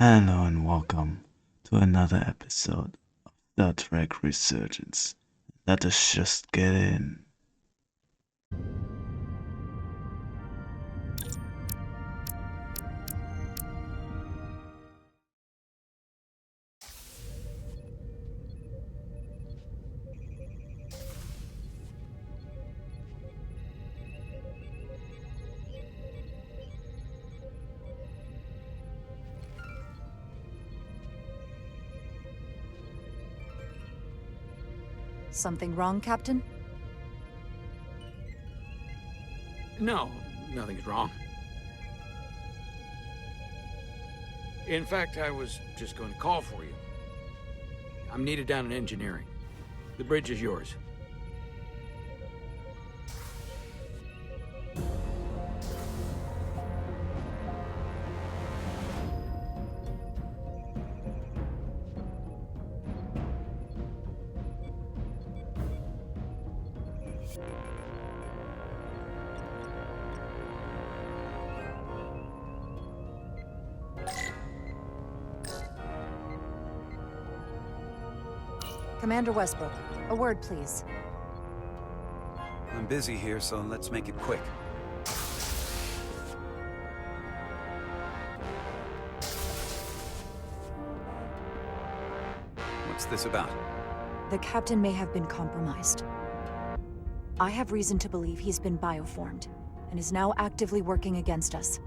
Hello and welcome to another episode of Star Trek Resurgence. Let us just get in. Something wrong, Captain? No, nothing's wrong. In fact, I was just going to call for you. I'm needed down in engineering. The bridge is yours. Commander Westbrook, a word, please. I'm busy here, so let's make it quick. What's this about? The Captain may have been compromised. I have reason to believe he's been bioformed, and is now actively working against us.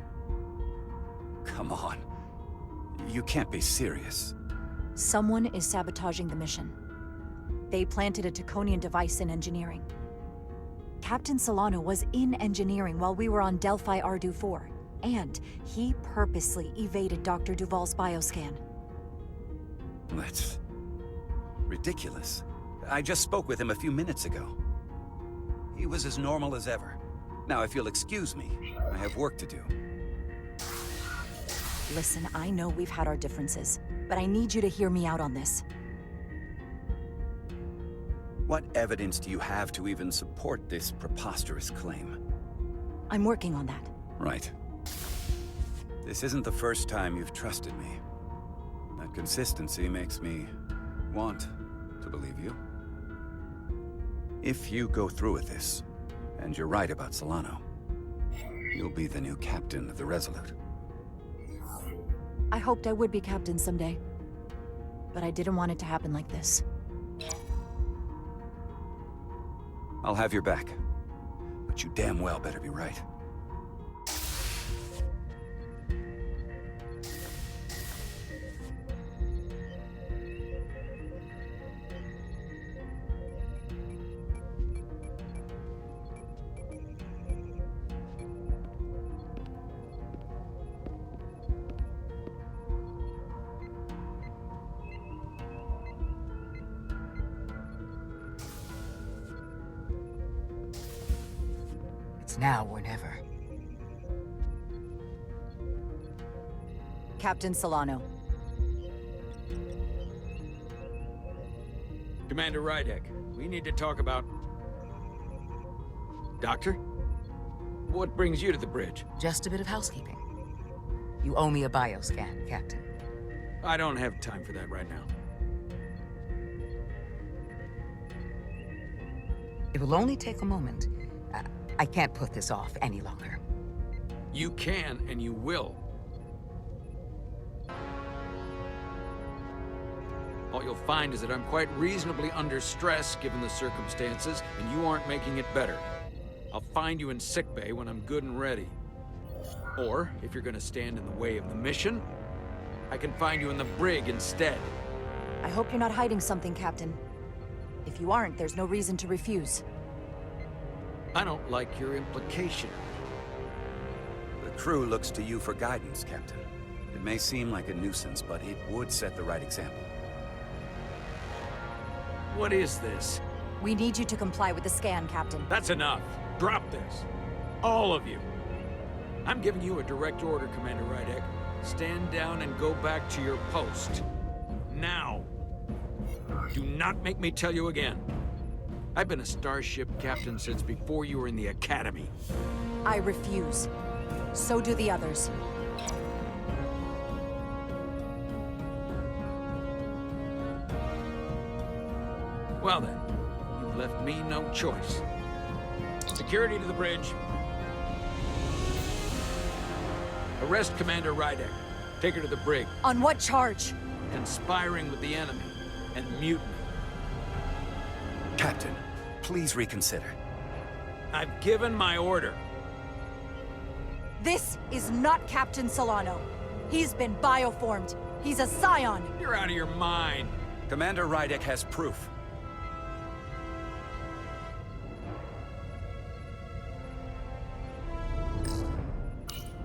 Come on. You can't be serious. Someone is sabotaging the mission. They planted a Taconian device in engineering. Captain Solano was in engineering while we were on Delphi Ardu 4, and he purposely evaded Dr. Duval's bioscan. That's ridiculous. I just spoke with him a few minutes ago. He was as normal as ever. Now, if you'll excuse me, I have work to do. Listen, I know we've had our differences, but I need you to hear me out on this. What evidence do you have to even support this preposterous claim? I'm working on that. Right. This isn't the first time you've trusted me. That consistency makes me want to believe you. If you go through with this, and you're right about Solano, you'll be the new captain of the Resolute. I hoped I would be captain someday, but I didn't want it to happen like this. I'll have your back, but you damn well better be right. It's now or never. Captain Solano. Commander Rydek, we need to talk about... Doctor? What brings you to the bridge? Just a bit of housekeeping. You owe me a bioscan, Captain. I don't have time for that right now. It will only take a moment. I can't put this off any longer. You can, and you will. All you'll find is that I'm quite reasonably under stress given the circumstances, and you aren't making it better. I'll find you in sickbay when I'm good and ready. Or, if you're gonna stand in the way of the mission, I can find you in the brig instead. I hope you're not hiding something, Captain. If you aren't, there's no reason to refuse. I don't like your implication. The crew looks to you for guidance, Captain. It may seem like a nuisance, but it would set the right example. What is this? We need you to comply with the scan, Captain. That's enough. Drop this. All of you. I'm giving you a direct order, Commander Rydek. Stand down and go back to your post. Now. Do not make me tell you again. I've been a starship captain since before you were in the Academy. I refuse. So do the others. Well then, you've left me no choice. Security to the bridge. Arrest Commander Rydek. Take her to the brig. On what charge? Conspiring with the enemy and mutiny. Captain, please reconsider. I've given my order. This is not Captain Solano. He's been bioformed. He's a scion. You're out of your mind. Commander Rydek has proof.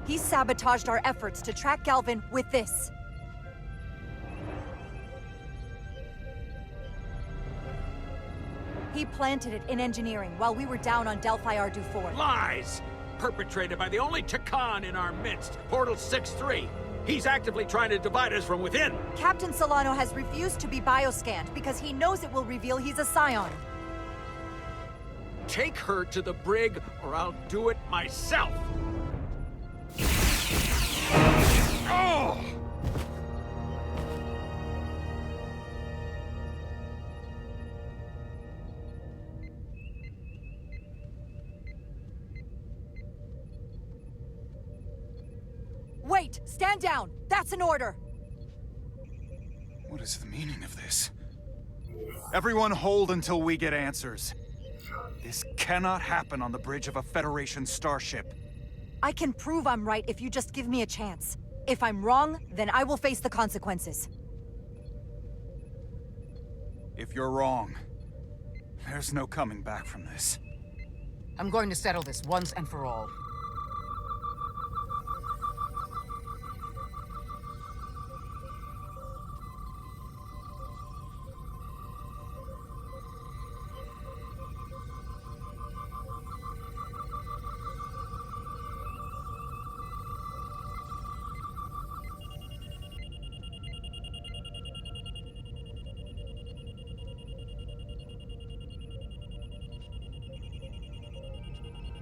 He sabotaged our efforts to track Galvin with this. He planted it in engineering while we were down on Delphi Ardu 4. Lies! Perpetrated by the only Takan in our midst, Portal 6-3. He's actively trying to divide us from within. Captain Solano has refused to be bioscanned because he knows it will reveal he's a scion. Take her to the brig, or I'll do it myself. Oh! Wait! Stand down! That's an order! What is the meaning of this? Everyone hold until we get answers. This cannot happen on the bridge of a Federation starship. I can prove I'm right if you just give me a chance. If I'm wrong, then I will face the consequences. If you're wrong, there's no coming back from this. I'm going to settle this once and for all.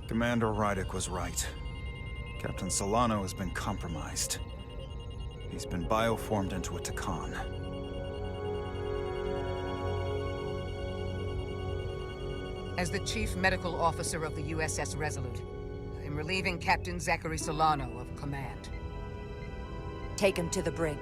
Commander Rydek was right. Captain Solano has been compromised. He's been bioformed into a Takan. As the Chief Medical Officer of the USS Resolute, I'm relieving Captain Zachary Solano of command. Take him to the brig.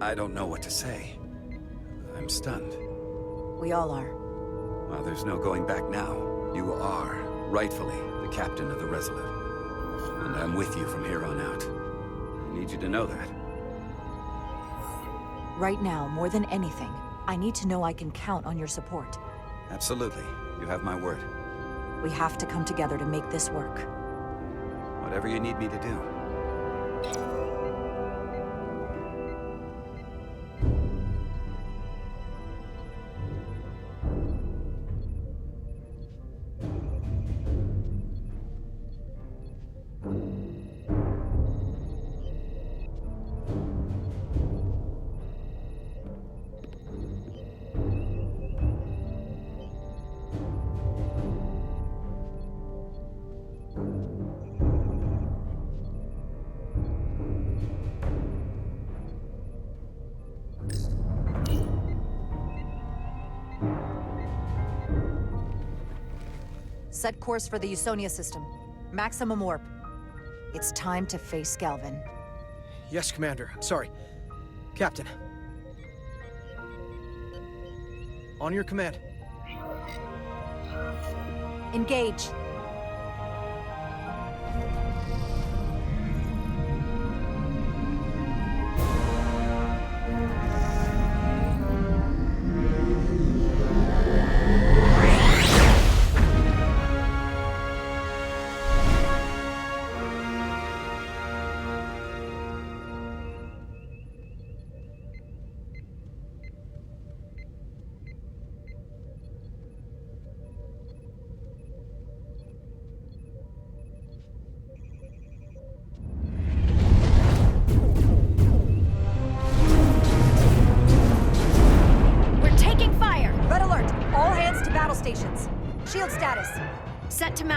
I don't know what to say. I'm stunned. We all are. Well, there's no going back now. You are, rightfully, the captain of the Resolute. And I'm with you from here on out. I need you to know that. Right now, more than anything, I need to know I can count on your support. Absolutely. You have my word. We have to come together to make this work. Whatever you need me to do. Set course for the Usonia system. Maximum warp. It's time to face Galvin. Yes, Commander. Sorry. Captain. On your command. Engage.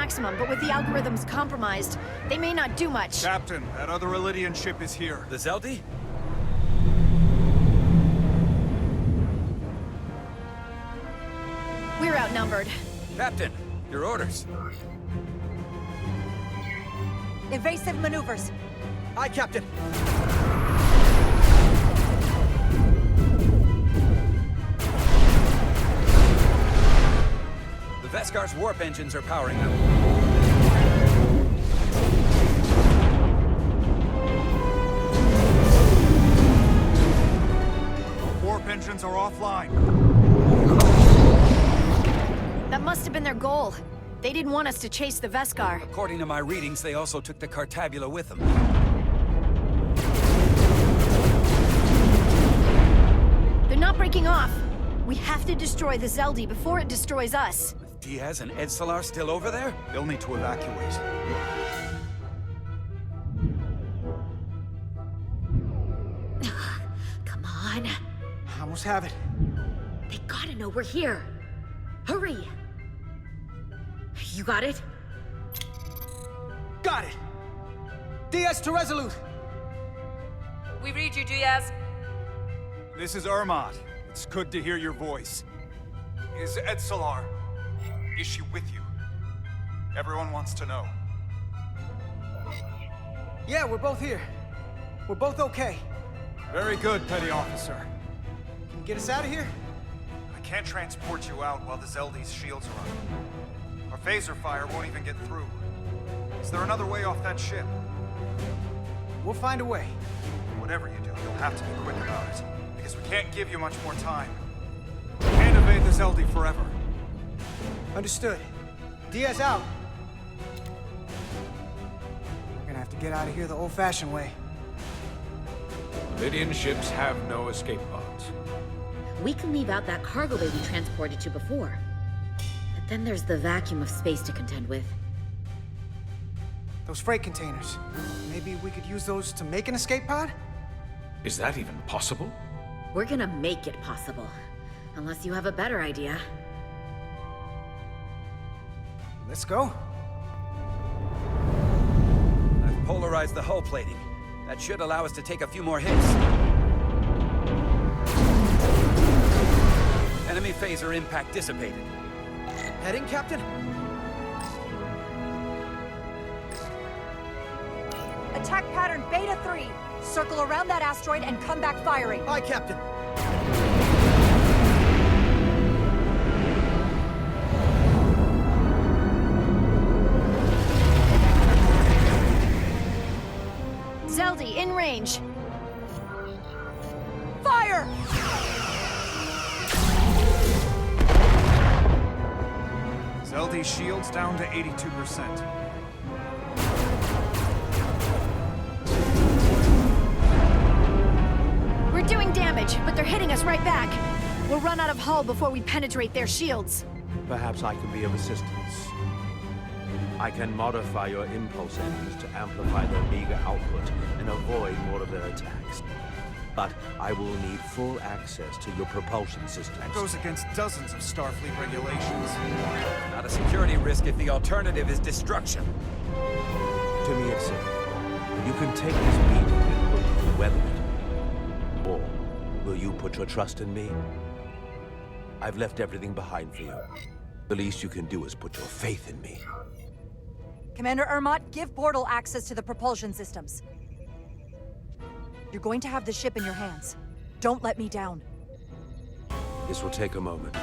maximum, but with the algorithms compromised, they may not do much. Captain, that other Elydian ship is here. The Zeldi? We're outnumbered. Captain, your orders. Evasive maneuvers. Aye, Captain. The Veskar's warp engines are powering up. Warp engines are offline. That must have been their goal. They didn't want us to chase the Veskar. According to my readings, they also took the Cartabula with them. They're not breaking off. We have to destroy the Zeldi before it destroys us. With Diaz and Edsalar still over there? They'll need to evacuate. Come on. I almost have it. They gotta know we're here. Hurry! You got it? Got it! Diaz to Resolute! We read you, Diaz. This is Ermot. It's good to hear your voice. Is Edsalar... is she with you? Everyone wants to know. Yeah, we're both here. We're both okay. Very good, Petty Officer. Can you get us out of here? I can't transport you out while the Zeldi's shields are up. Our phaser fire won't even get through. Is there another way off that ship? We'll find a way. Whatever you do, you'll have to be quick about it. Because we can't give you much more time. We can't evade the Zeldi forever. Understood. Diaz out. We're gonna have to get out of here the old-fashioned way. Lydian ships have no escape pods. We can leave out that cargo bay we transported to before. But then there's the vacuum of space to contend with. Those freight containers. Maybe we could use those to make an escape pod? Is that even possible? We're gonna make it possible. Unless you have a better idea. Let's go. I've polarized the hull plating. That should allow us to take a few more hits. Enemy phaser impact dissipated. Heading, Captain? Attack pattern Beta 3. Circle around that asteroid and come back firing. Aye, Captain. Zeldi, in range. Fire! Zeldi's shields down to 82%. We're doing damage, but they're hitting us right back. We'll run out of hull before we penetrate their shields. Perhaps I can be of assistance. I can modify your impulse engines to amplify their meager output and avoid more of their attacks. But I will need full access to your propulsion systems. That goes against dozens of Starfleet regulations. Not a security risk if the alternative is destruction. To me, it's simple. You can take this beating and will you weather it? Or will you put your trust in me? I've left everything behind for you. The least you can do is put your faith in me. Commander Ermot, give portal access to the propulsion systems. You're going to have the ship in your hands. Don't let me down. This will take a moment.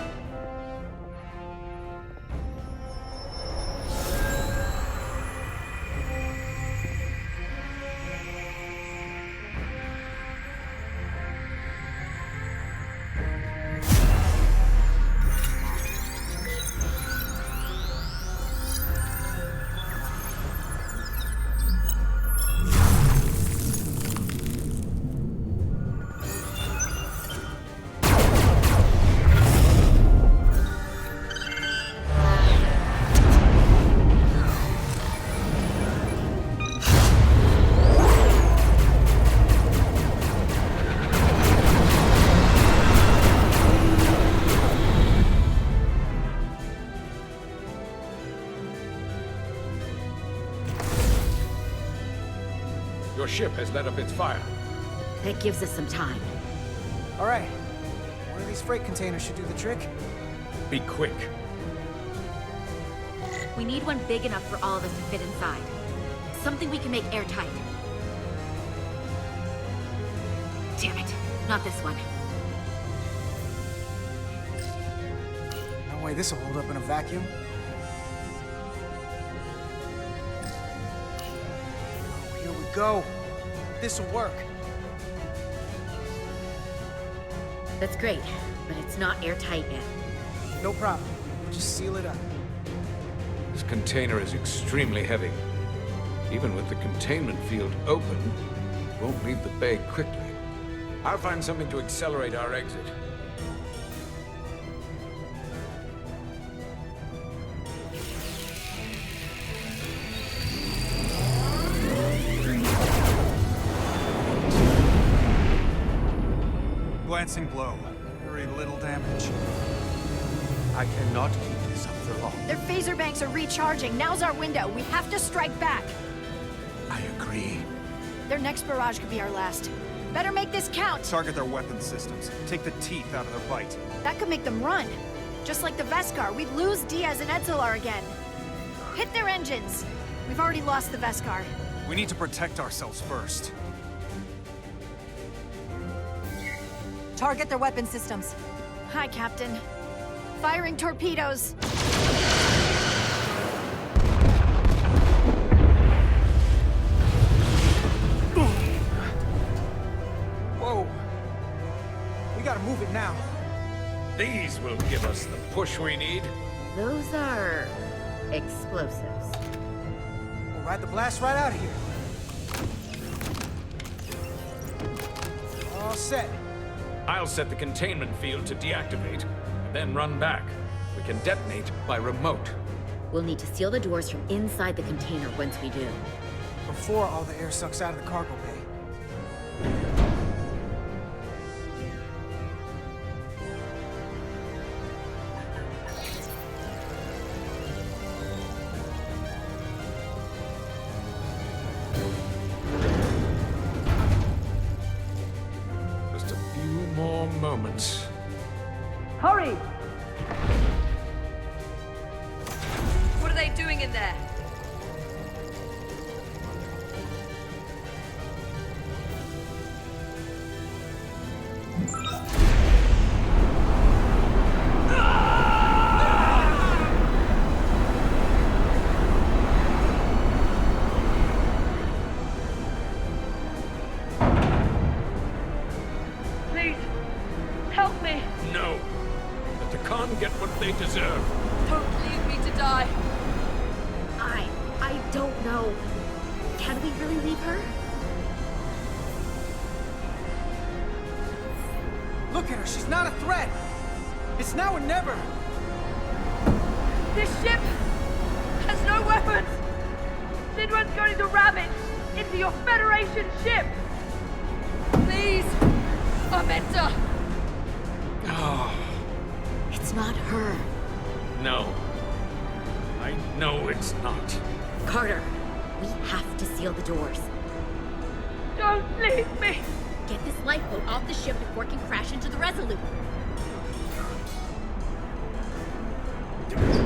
Your ship has let up its fire. That gives us some time. All right. One of these freight containers should do the trick. Be quick. We need one big enough for all of us to fit inside. Something we can make airtight. Damn it, not this one. No way this'll hold up in a vacuum. Oh, here we go. This'll work. That's great, but it's not airtight yet. No problem. We'll just seal it up. This container is extremely heavy. Even with the containment field open, it won't leave the bay quickly. I'll find something to accelerate our exit. Glancing blow. Very little damage. I cannot keep this up for long. Their phaser banks are recharging. Now's our window. We have to strike back. I agree. Their next barrage could be our last. Better make this count. Target their weapon systems. Take the teeth out of their bite. That could make them run. Just like the Veskar, we'd lose Diaz and Edzelar again. Hit their engines. We've already lost the Veskar. We need to protect ourselves first. Target their weapon systems. Hi, Captain. Firing torpedoes. Whoa. We gotta move it now. These will give us the push we need. Those are explosives. We'll ride the blast right out of here. All set. I'll set the containment field to deactivate, and then run back. We can detonate by remote. We'll need to seal the doors from inside the container once we do. Before all the air sucks out of the cargo bay. Just a few more moments. Hurry! What are they doing in there? Please, help me. No. Let the Khan get what they deserve. Don't leave me to die. I don't know. Can we really leave her? Look at her, she's not a threat. It's now or never. This ship has no weapons. Sidron's going to ram it into your Federation ship. Please, Armenta. Oh, It's not her. no. I know it's not. Carter, we have to seal the doors. Don't leave me. Get this lifeboat off the ship before it can crash into the Resolute.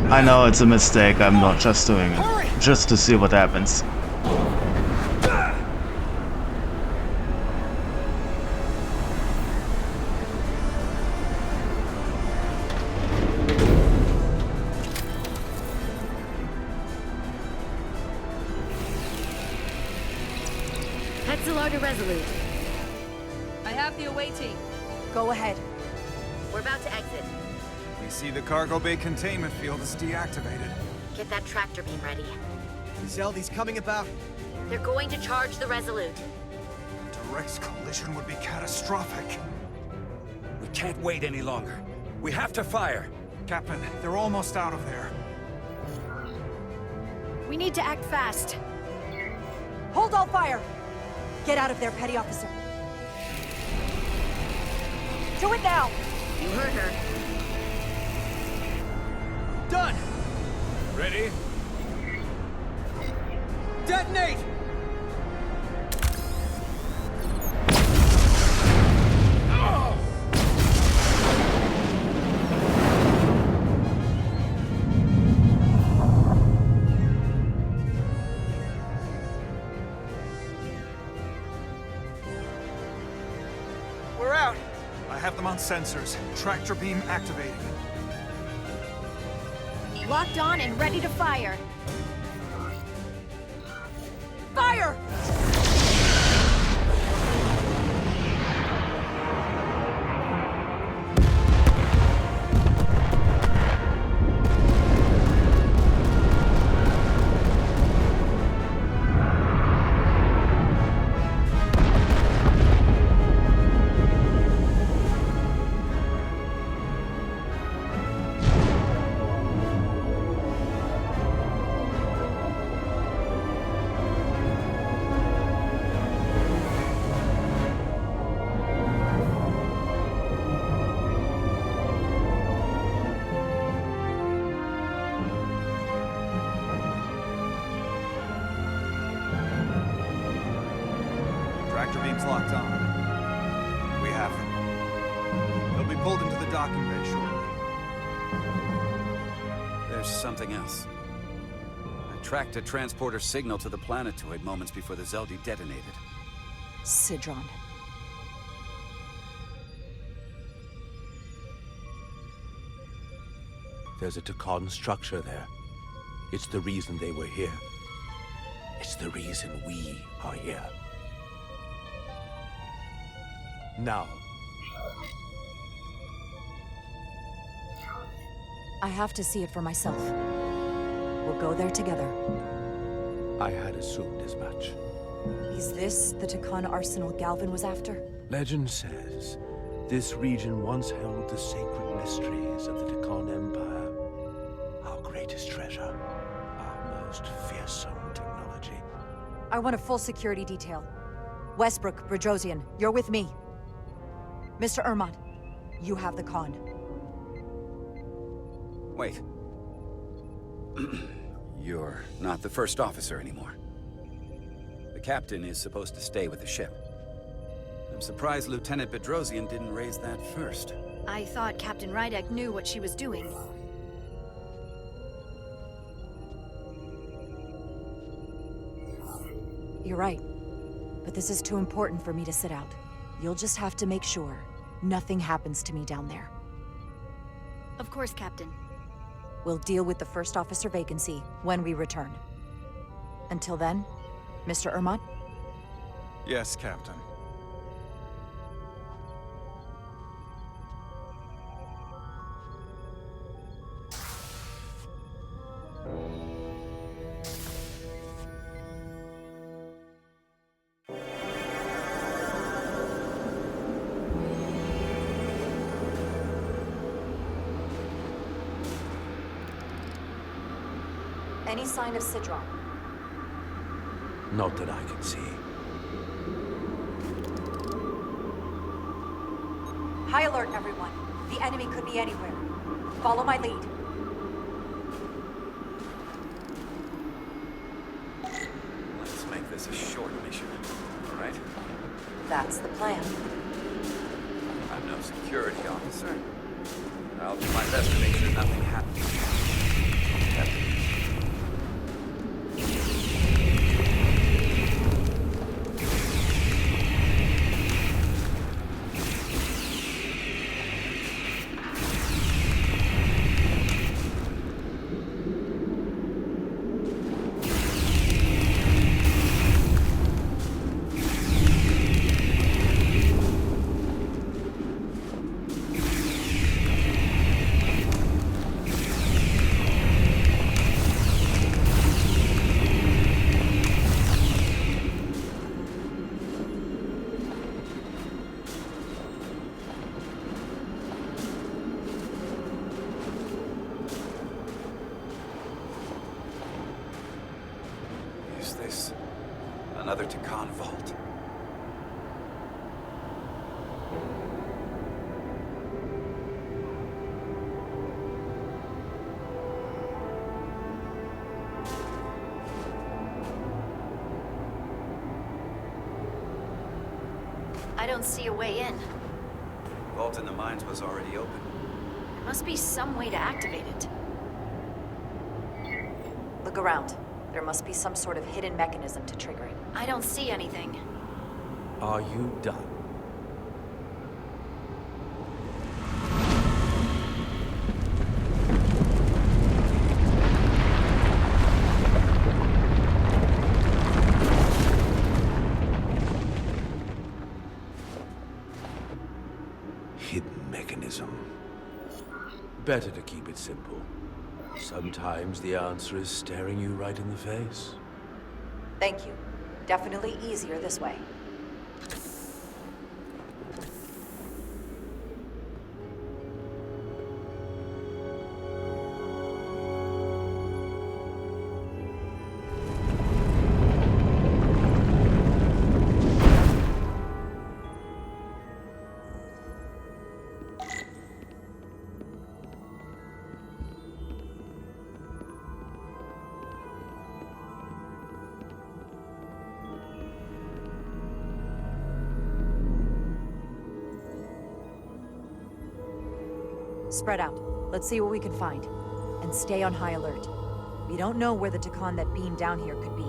I know it's a mistake, I'm not just doing it. Just to see what happens. Edzelar to Resolute. I have the awaiting. Go ahead. We're about to exit. We see the cargo bay containment field is deactivated. Get that tractor beam ready. Zeldy's coming about. They're going to charge the Resolute. A direct collision would be catastrophic. We can't wait any longer. We have to fire. Captain, they're almost out of there. We need to act fast. Hold all fire! Get out of there, Petty Officer. Do it now! You heard her. Done! Ready? Detonate! have them on sensors. Tractor beam activating. Locked on and ready to fire. Fire! Tractor beam's locked on. We have them. They'll be pulled into the docking bay shortly. There's something else. I tracked a transporter signal to the planetoid moments before the Zeldi detonated. Sidron. There's a Takan structure there. It's the reason they were here. It's the reason we are here. Now. I have to see it for myself. We'll go there together. I had assumed as much. Is this the Takan arsenal Galvin was after? Legend says this region once held the sacred mysteries of the Takan Empire. Our greatest treasure. Our most fearsome technology. I want a full security detail. Westbrook, Bredrosian, you're with me. Mr. Ermont, you have the con. Wait. You're not the first officer anymore. The captain is supposed to stay with the ship. I'm surprised Lieutenant Bedrosian didn't raise that first. I thought Captain Rydek knew what she was doing. You're right. But this is too important for me to sit out. You'll just have to make sure nothing happens to me down there. Of course, Captain. We'll deal with the first officer vacancy when we return. Until then, Mr. Ermont? Yes, Captain. Any sign of Sidron? Not that I can see. High alert, everyone. The enemy could be anywhere. Follow my lead. Let's make this a short mission, all right? That's the plan. I'm no security officer. I'll do my best to make sure nothing happens. Captain. Is this another Takan vault? I don't see a way in. Vault in the mines was already open. There must be some way to activate it. Look around. There must be some sort of hidden mechanism to trigger it. I don't see anything. Are you done? mechanism. Better to keep it simple. Sometimes the answer is staring you right in the face. Thank you. Definitely easier this way. Spread out. Let's see what we can find. And stay on high alert. We don't know where the Takan that beamed down here could be.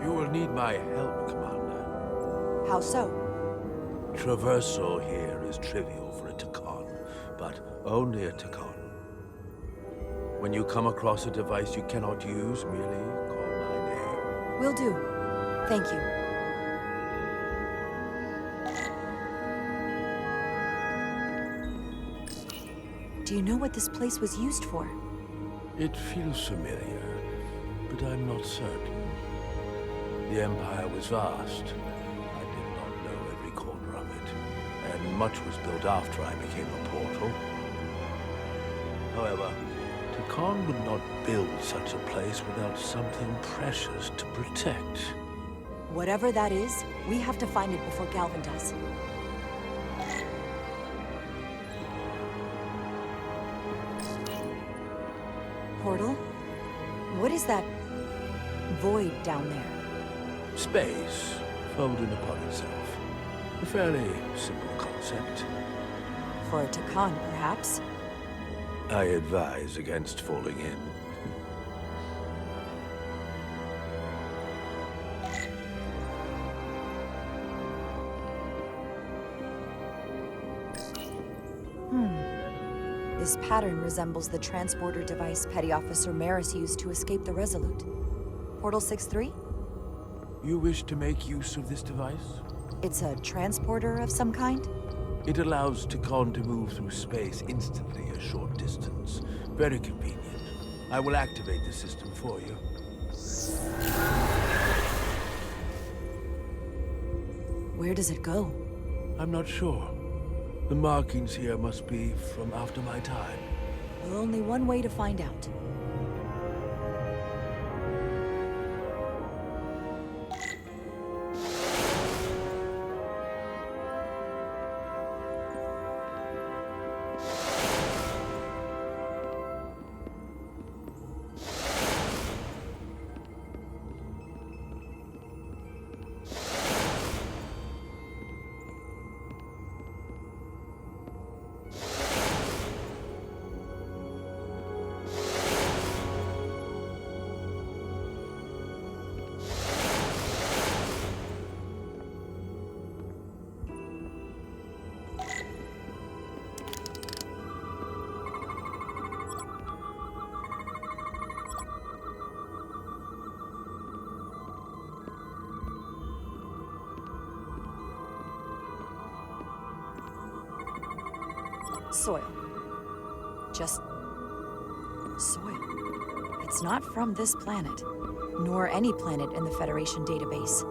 You will need my help, Commander. How so? Traversal here is trivial for a Takan, but only a Takan. When you come across a device you cannot use, merely call my name. Will do. Thank you. Do you know what this place was used for? It feels familiar, but I'm not certain. The Empire was vast. I did not know every corner of it, and much was built after I became a portal. However, Takan would not build such a place without something precious to protect. Whatever that is, we have to find it before Galvin does. Portal? What is that void down there? Space, folded upon itself. A fairly simple concept. For a Takan, perhaps? I advise against falling in. This pattern resembles the transporter device Petty Officer Maris used to escape the Resolute. Portal 6-3? You wish to make use of this device? It's a transporter of some kind? It allows Takan to move through space instantly a short distance. Very convenient. I will activate the system for you. Where does it go? I'm not sure. The markings here must be from after my time. Well, only one way to find out. Soil. Just soil. It's not from this planet, nor any planet in the Federation database.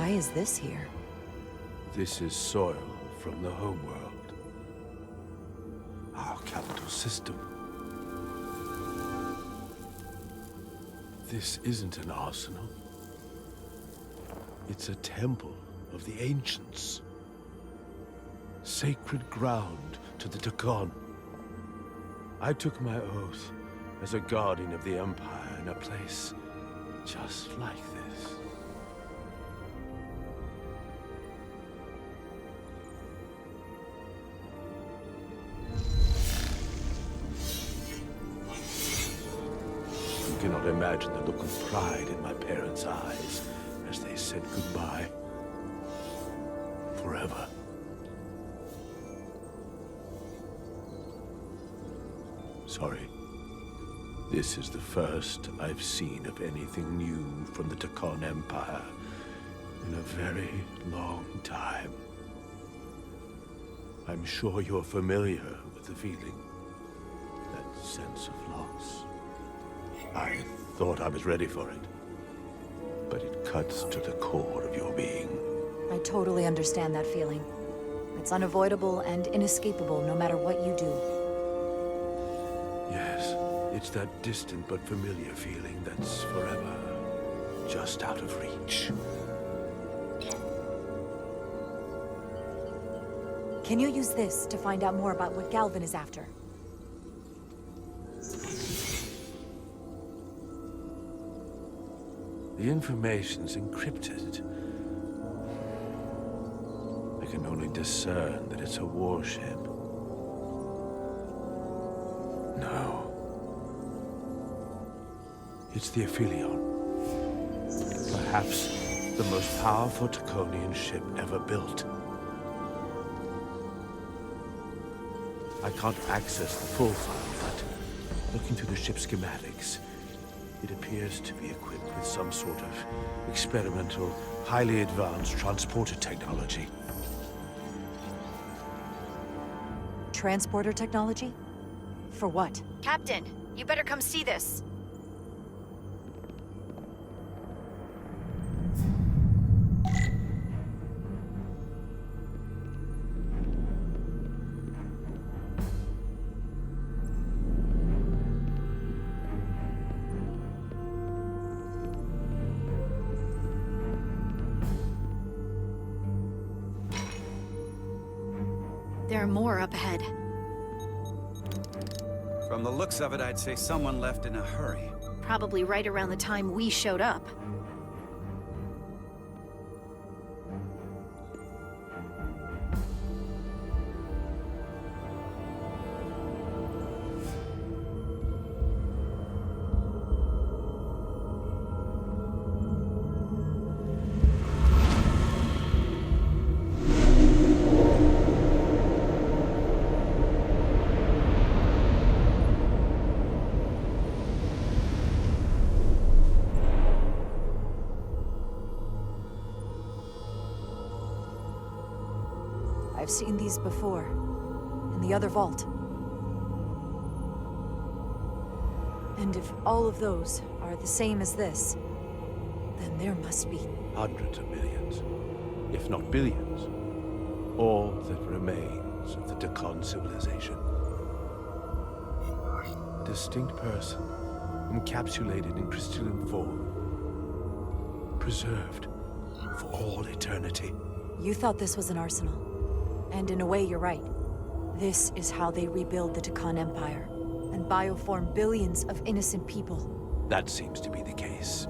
Why is this here? This is soil from the homeworld. Our capital system. This isn't an arsenal. It's a temple of the ancients. Sacred ground to the Takon. I took my oath as a guardian of the Empire in a place just like this. You cannot imagine the look of pride in my parents' eyes as they said goodbye. Forever. Sorry. This is the first I've seen of anything new from the Takon Empire in a very long time. I'm sure you're familiar with the feeling. That sense of loss. I thought I was ready for it. But it cuts to the core of your being. I totally understand that feeling. It's unavoidable and inescapable no matter what you do. Yes, it's that distant but familiar feeling that's forever just out of reach. Can you use this to find out more about what Galvin is after? The information's encrypted. I can only discern that it's a warship. No. It's the Aphelion. Perhaps the most powerful Takonian ship ever built. I can't access the full file, but looking through the ship's schematics, it appears to be equipped with some sort of experimental, highly advanced transporter technology. Transporter technology? For what? Captain, you better come see this. There are more up ahead. From the looks of it, I'd say someone left in a hurry. Probably right around the time we showed up. I've seen these before, in the other vault. And if all of those are the same as this, then there must be... Hundreds of millions, if not billions. All that remains of the Takon civilization. A distinct person, encapsulated in crystalline form. Preserved for all eternity. You thought this was an arsenal. And in a way, you're right. This is how they rebuild the Takon Empire, and bioform billions of innocent people. That seems to be the case.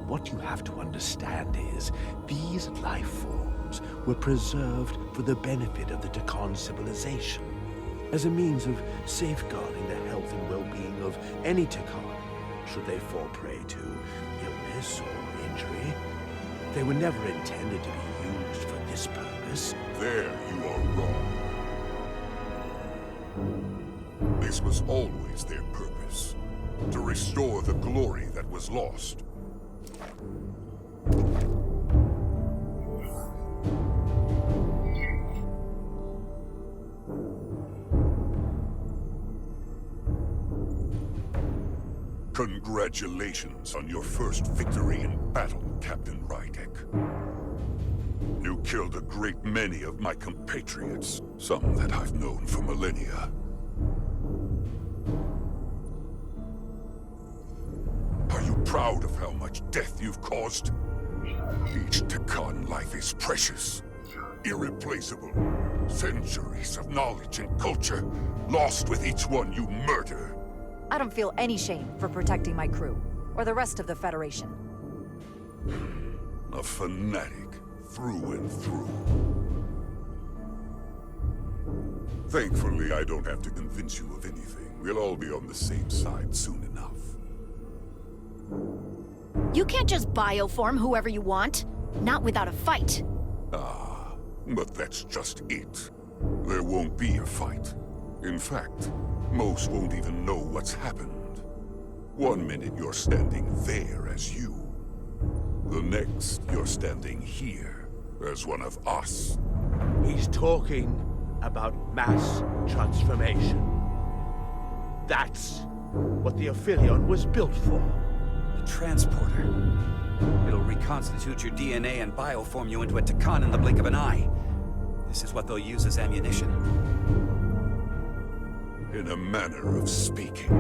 What you have to understand is, these life forms were preserved for the benefit of the Takon civilization, as a means of safeguarding the health and well-being of any Takon, should they fall prey to illness or injury. They were never intended to be used for this purpose. There you are wrong. This was always their purpose, to restore the glory that was lost. Congratulations on your first victory in battle, Captain Rydek. killed a great many of my compatriots, some that I've known for millennia. Are you proud of how much death you've caused? Each Takan life is precious, irreplaceable. Centuries of knowledge and culture, lost with each one you murder. I don't feel any shame for protecting my crew, or the rest of the Federation. A fanatic, through and through. Thankfully, I don't have to convince you of anything. We'll all be on the same side soon enough. You can't just bioform whoever you want. Not without a fight. Ah, but that's just it. There won't be a fight. In fact, most won't even know what's happened. One minute you're standing there as you. The next, you're standing here as one of us. He's talking about mass transformation. That's what the Aphelion was built for. A transporter. It'll reconstitute your DNA and bioform you into a Takan in the blink of an eye. This is what they'll use as ammunition. In a manner of speaking,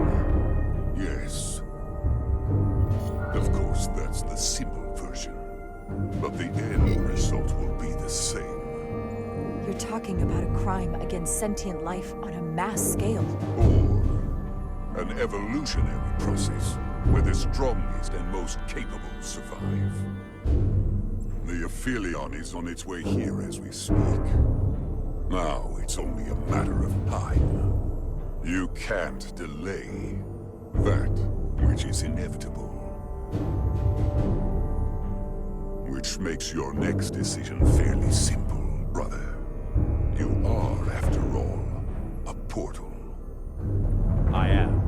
yes. Of course, that's the simple version. But the end result will be the same. You're talking about a crime against sentient life on a mass scale. Or an evolutionary process where the strongest and most capable survive. The Aphelion is on its way here as we speak. Now it's only a matter of time. You can't delay that which is inevitable. Which makes your next decision fairly simple, brother. You are, after all, a portal. I am.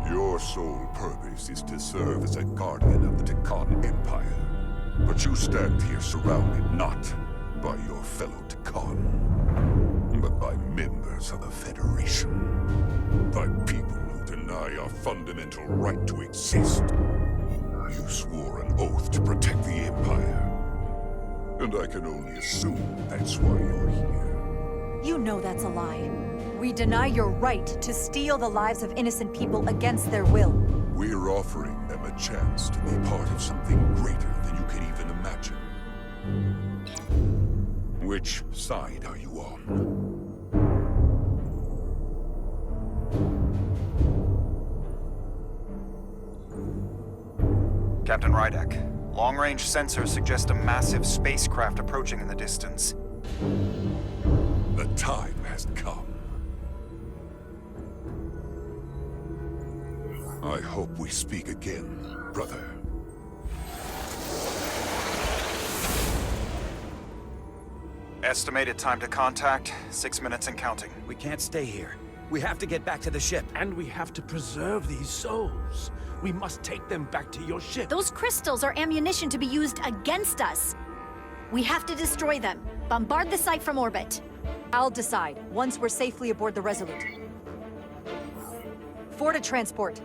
Your sole purpose is to serve as a guardian of the Takan Empire. But you stand here surrounded not by your fellow Takan, but by members of the Federation. By people who deny our fundamental right to exist. You swore an oath to protect the Empire. And I can only assume that's why you're here. You know that's a lie. We deny your right to steal the lives of innocent people against their will. We're offering them a chance to be part of something greater than you could even imagine. Which side are you on? Captain Rydek, long-range sensors suggest a massive spacecraft approaching in the distance. The time has come. I hope we speak again, brother. Estimated time to contact, 6 minutes and counting. We can't stay here. We have to get back to the ship. And we have to preserve these souls. We must take them back to your ship. Those crystals are ammunition to be used against us. We have to destroy them. Bombard the site from orbit. I'll decide once we're safely aboard the Resolute. 4 to transport.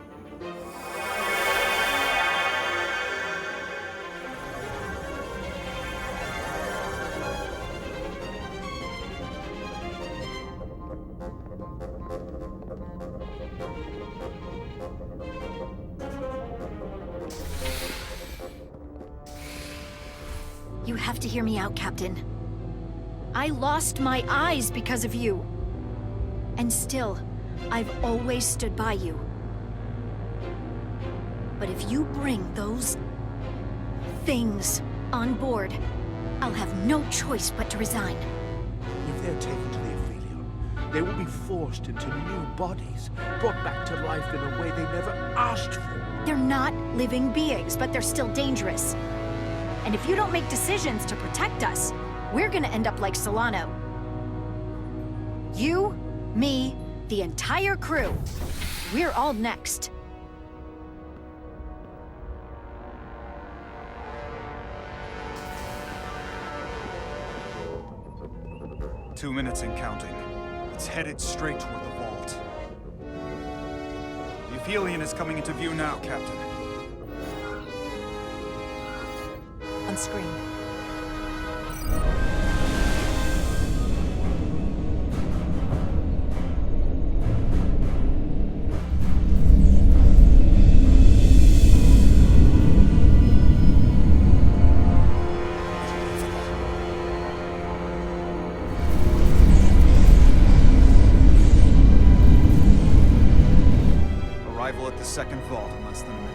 You have to hear me out, Captain. I lost my eyes because of you. And still, I've always stood by you. But if you bring those things on board, I'll have no choice but to resign. If they're taken to the Aphelion, they will be forced into new bodies, brought back to life in a way they never asked for. They're not living beings, but they're still dangerous. And if you don't make decisions to protect us, we're gonna end up like Solano. You, me, the entire crew. We're all next. Two minutes and counting. It's headed straight toward the vault. The Aphelion is coming into view now, Captain. on screen. Arrival at the second vault in less than a minute.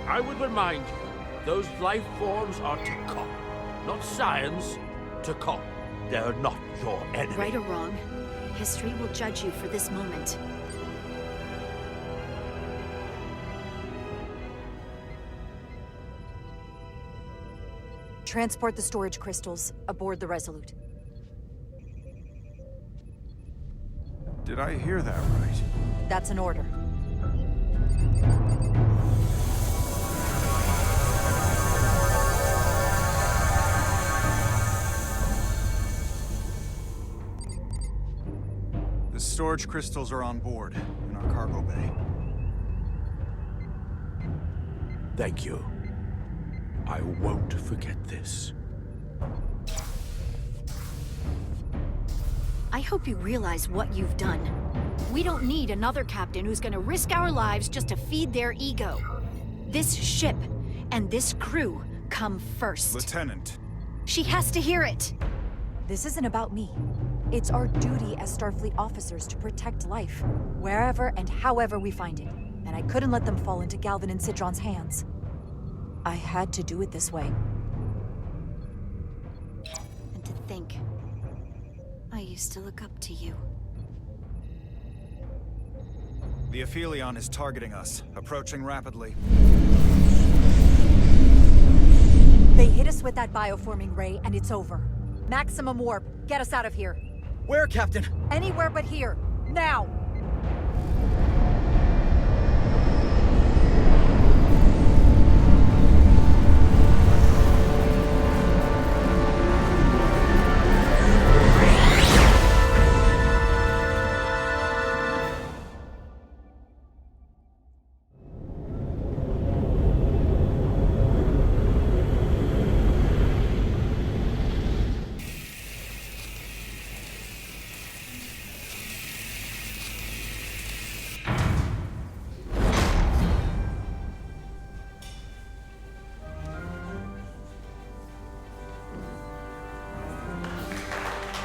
I would remind you, those life forms are Takon. Not science, Takon. They're not your enemy. Right or wrong, history will judge you for this moment. Transport the storage crystals aboard the Resolute. Did I hear that right? That's an order. The storage crystals are on board in our cargo bay. Thank you. I won't forget this. I hope you realize what you've done. We don't need another captain who's gonna risk our lives just to feed their ego. This ship and this crew come first. Lieutenant. She has to hear it. This isn't about me. It's our duty as Starfleet officers to protect life, wherever and however we find it. And I couldn't let them fall into Galvin and Sidron's hands. I had to do it this way. And to think, I used to look up to you. The Aphelion is targeting us, approaching rapidly. They hit us with that bioforming ray, and it's over. Maximum warp. Get us out of here. Where, Captain? Anywhere but here. Now!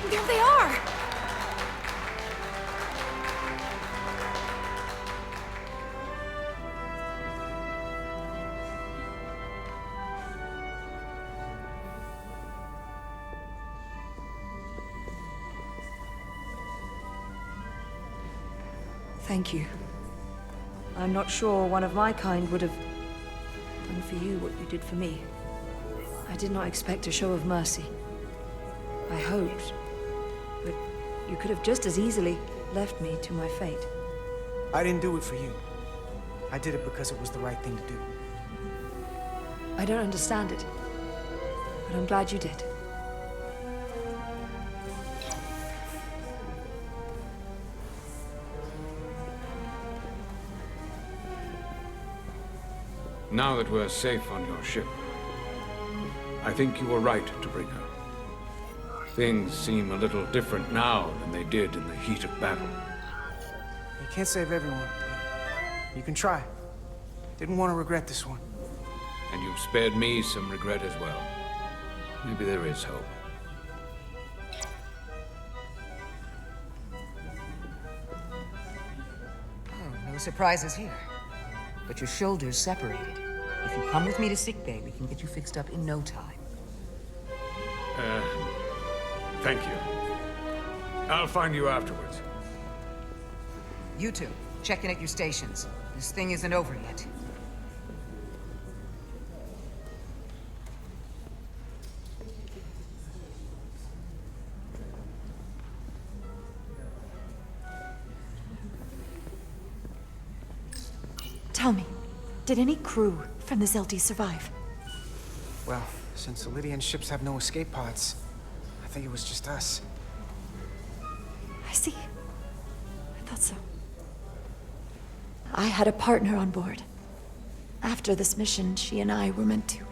There they are! Thank you. I'm not sure one of my kind would have done for you what you did for me. I did not expect a show of mercy. I hoped, but you could have just as easily left me to my fate. I didn't do it for you. I did it because it was the right thing to do. I don't understand it, but I'm glad you did. Now that we're safe on your ship, I think you were right to bring her. Things seem a little different now than they did in the heat of battle. You can't save everyone, but you can try. Didn't want to regret this one. And you've spared me some regret as well. Maybe there is hope. Oh, no surprises here. But your shoulder's separated. If you come with me to sickbay, we can get you fixed up in no time. Thank you. I'll find you afterwards. You two, check in at your stations. This thing isn't over yet. Tell me, did any crew from the Zelti survive? Well, since the Lydian ships have no escape pods, I think it was just us. I see. I thought so. I had a partner on board. After this mission, she and I were meant to...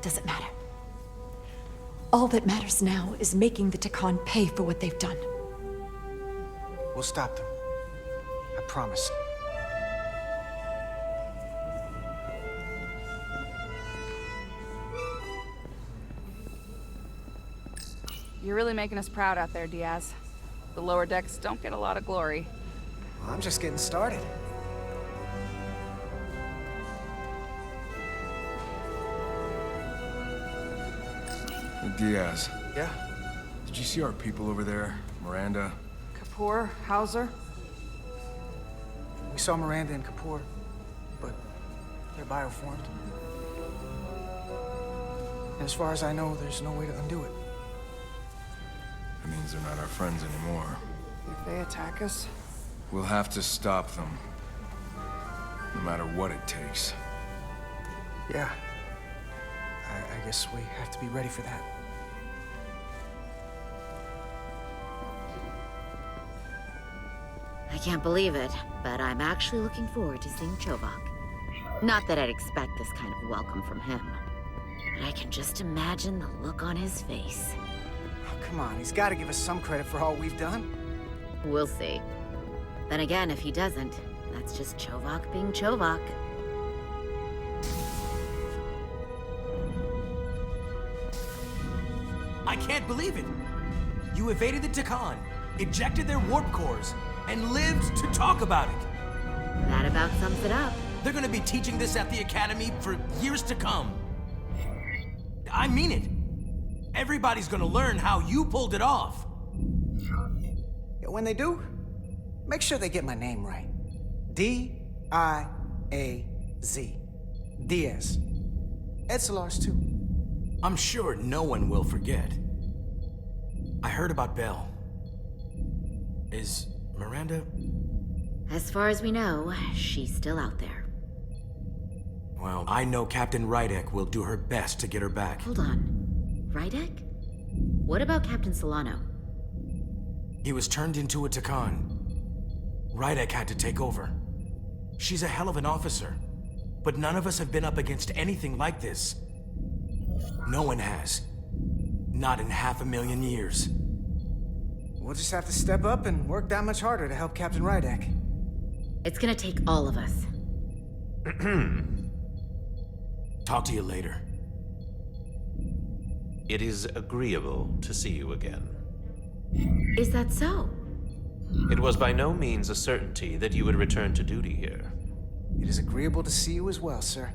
Doesn't matter. All that matters now is making the Takan pay for what they've done. We'll stop them. I promise. You're really making us proud out there, Diaz. The lower decks don't get a lot of glory. Well, I'm just getting started. Hey, Diaz. Yeah? Did you see our people over there? Miranda? Kapoor, Hauser? We saw Miranda and Kapoor, but they're bioformed. And as far as I know, there's no way to undo it. That means they're not our friends anymore. If they attack us? We'll have to stop them. No matter what it takes. Yeah. I guess we have to be ready for that. I can't believe it, but I'm actually looking forward to seeing Chovak. Not that I'd expect this kind of welcome from him, but I can just imagine the look on his face. Oh, come on, he's got to give us some credit for all we've done. We'll see. Then again, if he doesn't, that's just Chovak being Chovak. I can't believe it! You evaded the Takan, ejected their warp cores, and lived to talk about it! That about sums it up. They're gonna be teaching this at the Academy for years to come. I mean it! Everybody's gonna learn how you pulled it off! Yeah, when they do, make sure they get my name right. D-I-A-Z. Diaz. Edsolar's too. I'm sure no one will forget. I heard about Belle. Is Miranda? As far as we know, she's still out there. Well, I know Captain Rydek will do her best to get her back. Hold on. Rydek? What about Captain Solano? He was turned into a Takan. Rydek had to take over. She's a hell of an officer, but none of us have been up against anything like this. No one has. Not in 500,000 years. We'll just have to step up and work that much harder to help Captain Rydek. It's gonna take all of us. Talk to you later. It is agreeable to see you again. Is that so? It was by no means a certainty that you would return to duty here. It is agreeable to see you as well, sir.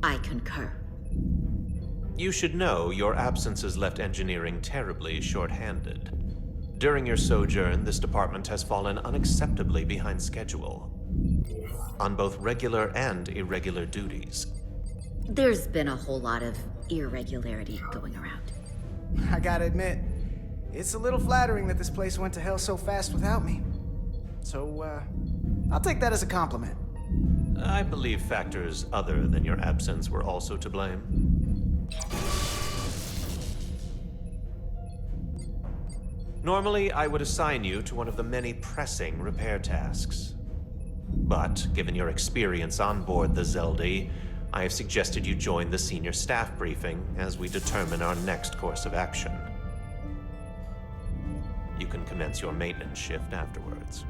I concur. You should know your absence has left engineering terribly short-handed. During your sojourn, this department has fallen unacceptably behind schedule on both regular and irregular duties. There's been a whole lot of irregularity going around. I gotta admit, it's a little flattering that this place went to hell so fast without me. So, I'll take that as a compliment. I believe factors other than your absence were also to blame. Normally, I would assign you to one of the many pressing repair tasks. But, given your experience on board the Zelda, I have suggested you join the senior staff briefing as we determine our next course of action. You can commence your maintenance shift afterwards.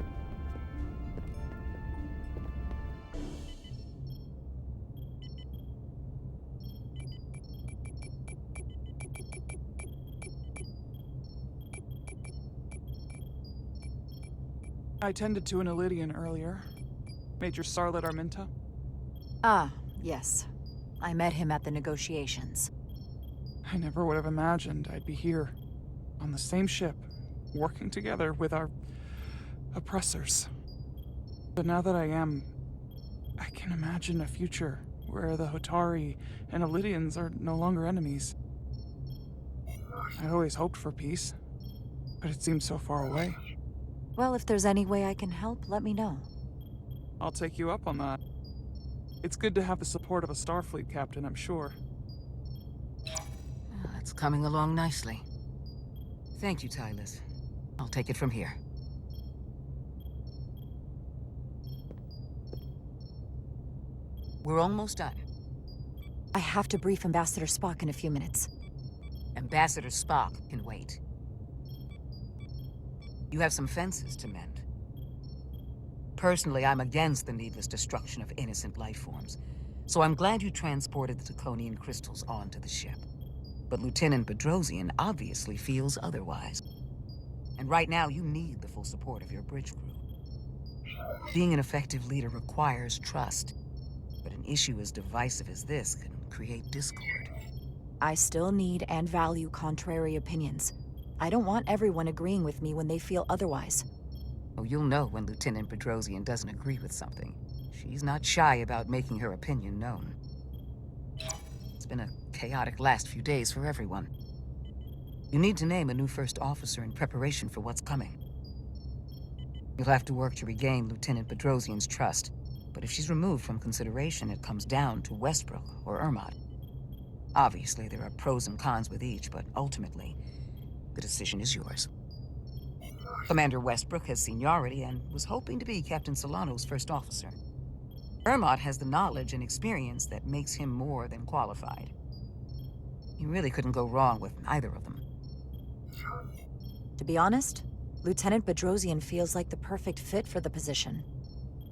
I tended to an Illidian earlier. Major Sarlet Arminta. Ah, yes. I met him at the negotiations. I never would have imagined I'd be here, on the same ship, working together with our oppressors. But now that I am, I can imagine a future where the Hotari and Illidians are no longer enemies. I always hoped for peace, but it seems so far away. Well, if there's any way I can help, let me know. I'll take you up on that. It's good to have the support of a Starfleet captain, I'm sure. It's coming along nicely. Thank you, Tylus. I'll take it from here. We're almost done. I have to brief Ambassador Spock in a few minutes. Ambassador Spock can wait. You have some fences to mend. Personally, I'm against the needless destruction of innocent life forms, so I'm glad you transported the Draconian crystals onto the ship. But Lieutenant Bedrosian obviously feels otherwise. And right now, you need the full support of your bridge crew. Being an effective leader requires trust, but an issue as divisive as this can create discord. I still need and value contrary opinions. I don't want everyone agreeing with me when they feel otherwise. Oh, you'll know when Lieutenant Bedrosian doesn't agree with something. She's not shy about making her opinion known. It's been a chaotic last few days for everyone. You need to name a new first officer in preparation for what's coming. You'll have to work to regain Lieutenant Bedrosian's trust, but if she's removed from consideration, it comes down to Westbrook or Ermot. Obviously, there are pros and cons with each, but ultimately, the decision is yours. Commander Westbrook has seniority and was hoping to be Captain Solano's first officer. Ermot has the knowledge and experience that makes him more than qualified. You really couldn't go wrong with either of them. To be honest, Lieutenant Bedrosian feels like the perfect fit for the position.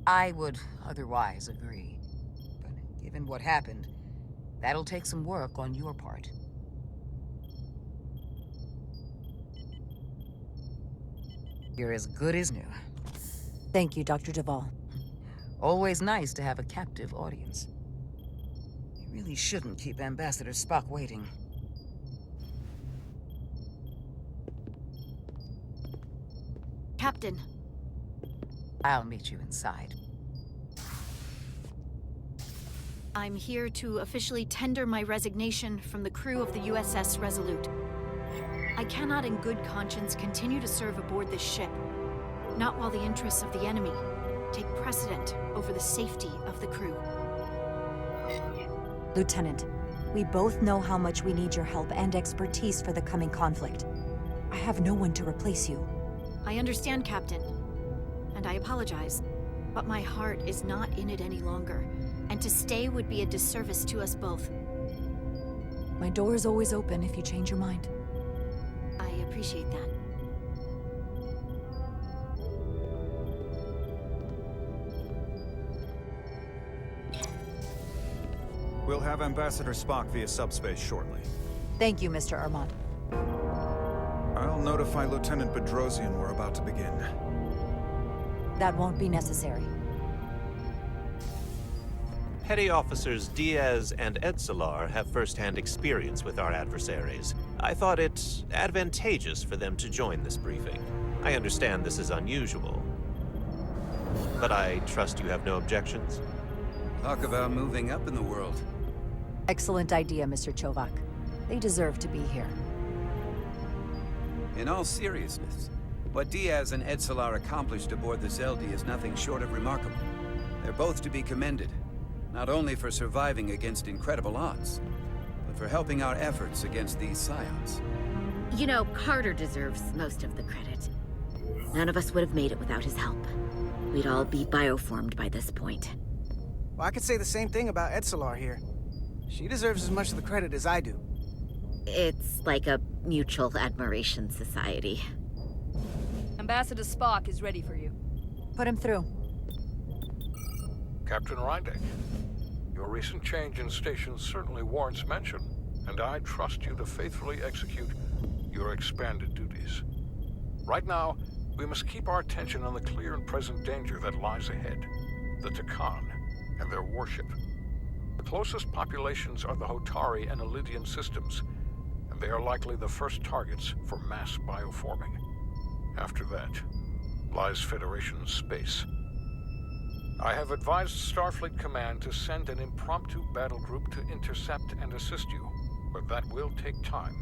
I would otherwise agree. But given what happened, that'll take some work on your part. You're as good as new. Thank you, Dr. Duvall. Always nice to have a captive audience. You really shouldn't keep Ambassador Spock waiting. Captain. I'll meet you inside. I'm here to officially tender my resignation from the crew of the USS Resolute. I cannot in good conscience continue to serve aboard this ship, not while the interests of the enemy take precedent over the safety of the crew. Lieutenant, we both know how much we need your help and expertise for the coming conflict. I have no one to replace you. I understand, Captain, and I apologize, but my heart is not in it any longer, and to stay would be a disservice to us both. My door is always open if you change your mind. I appreciate that. We'll have Ambassador Spock via subspace shortly. Thank you, Mr. Ermot. I'll notify Lieutenant Bedrosian we're about to begin. That won't be necessary. Petty Officers Diaz and Edsolar have first-hand experience with our adversaries. I thought it advantageous for them to join this briefing. I understand this is unusual, but I trust you have no objections? Talk about moving up in the world. Excellent idea, Mr. Chovak. They deserve to be here. In all seriousness, what Diaz and Edsolar accomplished aboard the Zeldi is nothing short of remarkable. They're both to be commended, not only for surviving against incredible odds, but for helping our efforts against these scions. You know, Carter deserves most of the credit. None of us would have made it without his help. We'd all be bioformed by this point. Well, I could say the same thing about Edsolar here. She deserves as much of the credit as I do. It's like a mutual admiration society. Ambassador Spock is ready for you. Put him through. Captain Rydek, your recent change in station certainly warrants mention, and I trust you to faithfully execute your expanded duties. Right now, we must keep our attention on the clear and present danger that lies ahead, the Takan and their warship. The closest populations are the Hotari and Elydian systems, and they are likely the first targets for mass bioforming. After that, lies Federation space. I have advised Starfleet Command to send an impromptu battle group to intercept and assist you, but that will take time.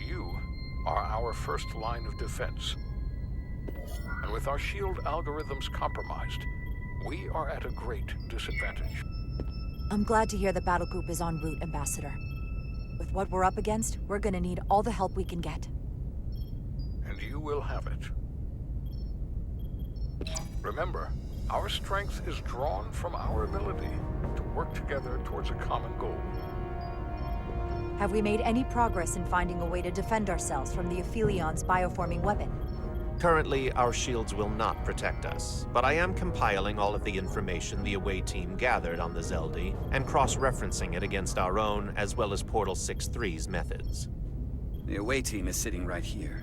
You are our first line of defense. And with our shield algorithms compromised, we are at a great disadvantage. I'm glad to hear the battle group is en route, Ambassador. With what we're up against, we're gonna need all the help we can get. and you will have it. Remember, our strength is drawn from our ability to work together towards a common goal. Have we made any progress in finding a way to defend ourselves from the Aphilion's bioforming weapon? Currently, our shields will not protect us, but I am compiling all of the information the away team gathered on the Zeldi and cross-referencing it against our own as well as Portal 6-3's methods. The away team is sitting right here.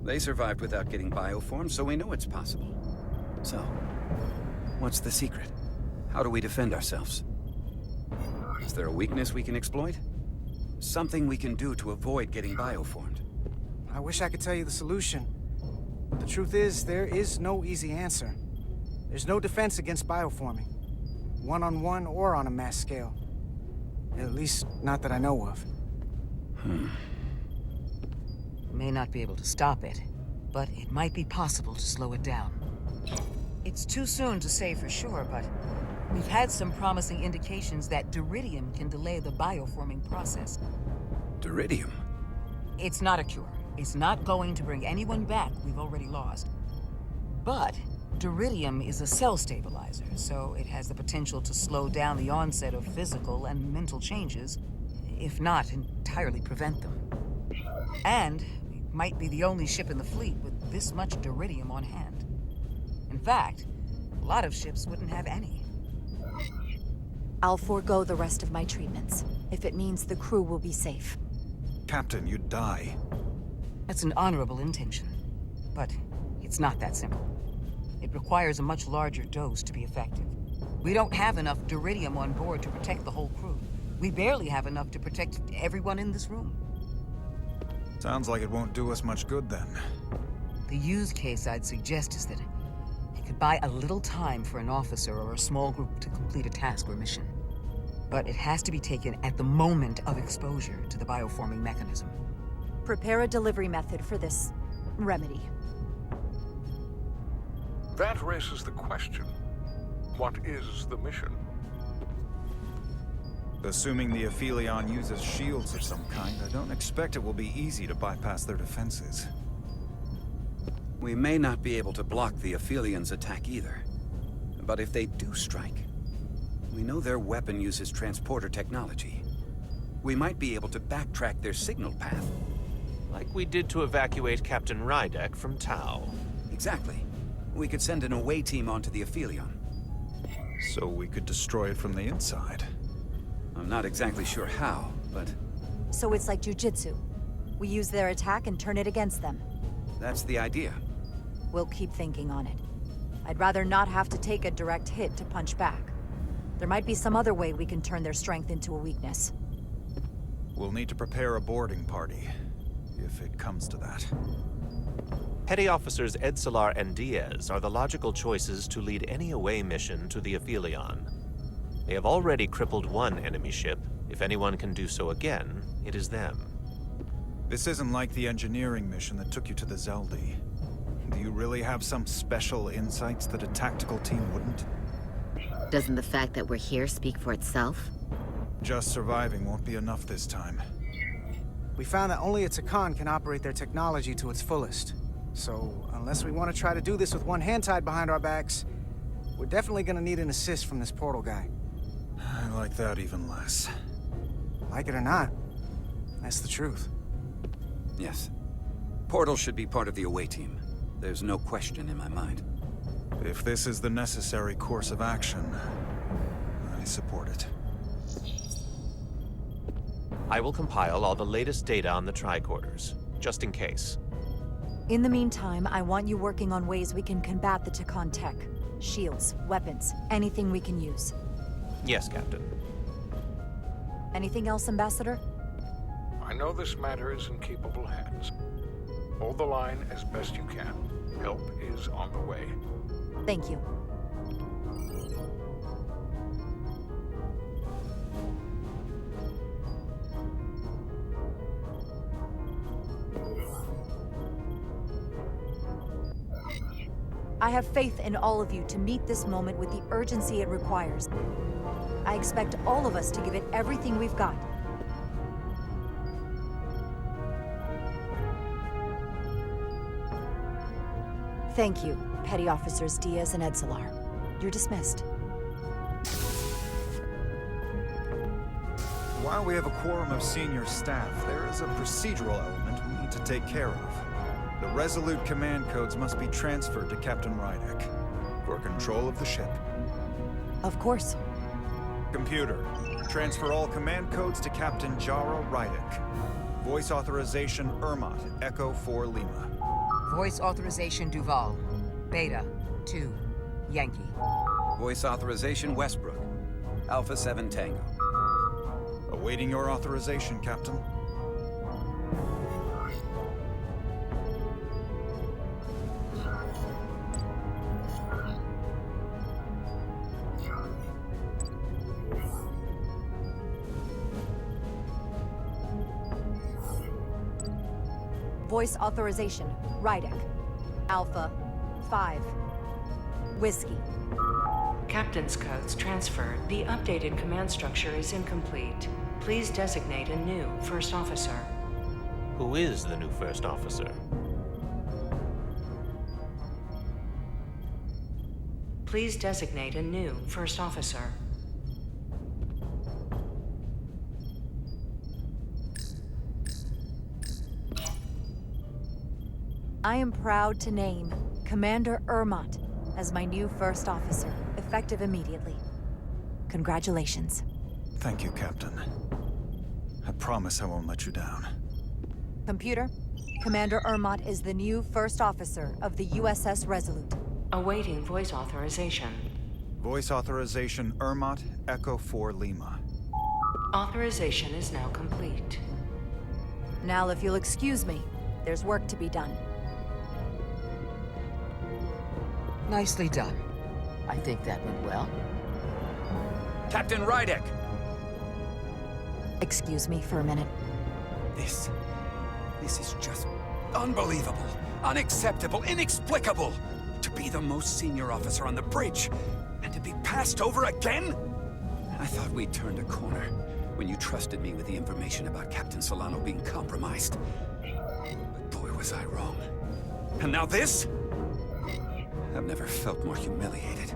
They survived without getting bioformed, so we know it's possible. So, what's the secret? How do we defend ourselves? Is there a weakness we can exploit? Something we can do to avoid getting bioformed? I wish I could tell you the solution. But the truth is, there is no easy answer. There's no defense against bioforming. One-on-one or on a mass scale. At least, not that I know of. May not be able to stop it, but it might be possible to slow it down. It's too soon to say for sure, but we've had some promising indications that Duridium can delay the bioforming process. Duridium? It's not a cure. It's not going to bring anyone back we've already lost. But Duridium is a cell stabilizer, so it has the potential to slow down the onset of physical and mental changes, if not entirely prevent them. And we might be the only ship in the fleet with this much Duridium on hand. In fact, a lot of ships wouldn't have any. I'll forego the rest of my treatments, if it means the crew will be safe. Captain, you'd die. That's an honorable intention, but it's not that simple. It requires a much larger dose to be effective. We don't have enough Duridium on board to protect the whole crew. We barely have enough to protect everyone in this room. Sounds like it won't do us much good then. The use case I'd suggest is that it could buy a little time for an officer or a small group to complete a task or mission. But it has to be taken at the moment of exposure to the bioforming mechanism. Prepare a delivery method for this remedy. That raises the question, what is the mission? Assuming the Aphelion uses shields of some kind, I don't expect it will be easy to bypass their defenses. We may not be able to block the Aphelions' attack either. But if they do strike, we know their weapon uses transporter technology. We might be able to backtrack their signal path. Like we did to evacuate Captain Rydek from Tau. Exactly. We could send an away team onto the Aphelion. So we could destroy it from the inside. I'm not exactly sure how, but... So it's like jujitsu. We use their attack and turn it against them. That's the idea. We'll keep thinking on it. I'd rather not have to take a direct hit to punch back. There might be some other way we can turn their strength into a weakness. We'll need to prepare a boarding party, if it comes to that. Petty Officers Edsalar and Diaz are the logical choices to lead any away mission to the Aphelion. They have already crippled one enemy ship. If anyone can do so again, it is them. This isn't like the engineering mission that took you to the Zeldi. Do you really have some special insights that a tactical team wouldn't? Doesn't the fact that we're here speak for itself? Just surviving won't be enough this time. We found that only a Takan can operate their technology to its fullest. So, unless we want to try to do this with one hand tied behind our backs, we're definitely gonna need an assist from this portal guy. I like that even less. Like it or not, that's the truth. Yes. Portal should be part of the away team. There's no question in my mind. If this is the necessary course of action, I support it. I will compile all the latest data on the tricorders, just in case. In the meantime, I want you working on ways we can combat the Takan tech. Shields, weapons, anything we can use. Yes, Captain. Anything else, Ambassador? I know this matter is in capable hands. Hold the line as best you can. Help is on the way. Thank you. I have faith in all of you to meet this moment with the urgency it requires. I expect all of us to give it everything we've got. Thank you, Petty Officers Diaz and Edsalar. You're dismissed. While we have a quorum of senior staff, there is a procedural element we need to take care of. The Resolute command codes must be transferred to Captain Rydek for control of the ship. Of course. Computer, transfer all command codes to Captain Jara Rydek. Voice authorization Ermot, Echo 4 Lima. Voice authorization Duval. Beta 2 Yankee. Voice authorization Westbrook, Alpha 7 Tango. Awaiting your authorization, Captain. Voice authorization, Rydek. Alpha 5. Whiskey. Captain's codes transferred. The updated command structure is incomplete. Please designate a new first officer. Who is the new first officer? Please designate a new first officer. I am proud to name Commander Ermot as my new first officer, effective immediately. Congratulations. Thank you, Captain. I promise I won't let you down. Computer, Commander Ermot is the new first officer of the USS Resolute. Awaiting voice authorization. Voice authorization Ermot, Echo 4 Lima. Authorization is now complete. Now, if you'll excuse me, there's work to be done. Nicely done. I think that went well. Captain Rydek! Excuse me for a minute. This is just unbelievable, unacceptable, inexplicable. To be the most senior officer on the bridge, and to be passed over again? I thought we'd turned a corner when you trusted me with the information about Captain Solano being compromised. But boy, was I wrong. And now this? I've never felt more humiliated.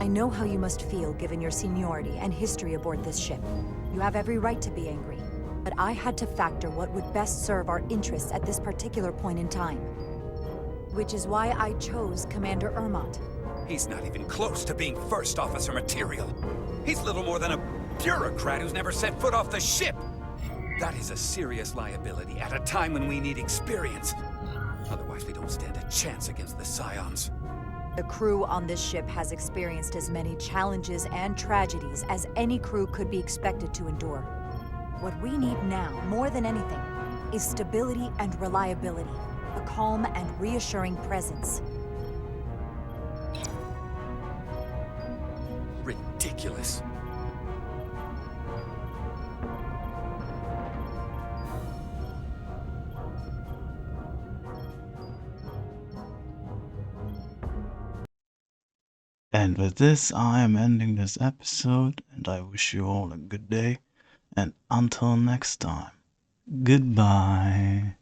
I know how you must feel given your seniority and history aboard this ship. You have every right to be angry. But I had to factor what would best serve our interests at this particular point in time. Which is why I chose Commander Ermot. He's not even close to being first officer material. He's little more than a bureaucrat who's never set foot off the ship. That is a serious liability at a time when we need experience. Otherwise, we don't stand a chance against the Scions. The crew on this ship has experienced as many challenges and tragedies as any crew could be expected to endure. What we need now, more than anything, is stability and reliability. A calm and reassuring presence. Ridiculous. And with this, I am ending this episode, and I wish you all a good day, and until next time, goodbye.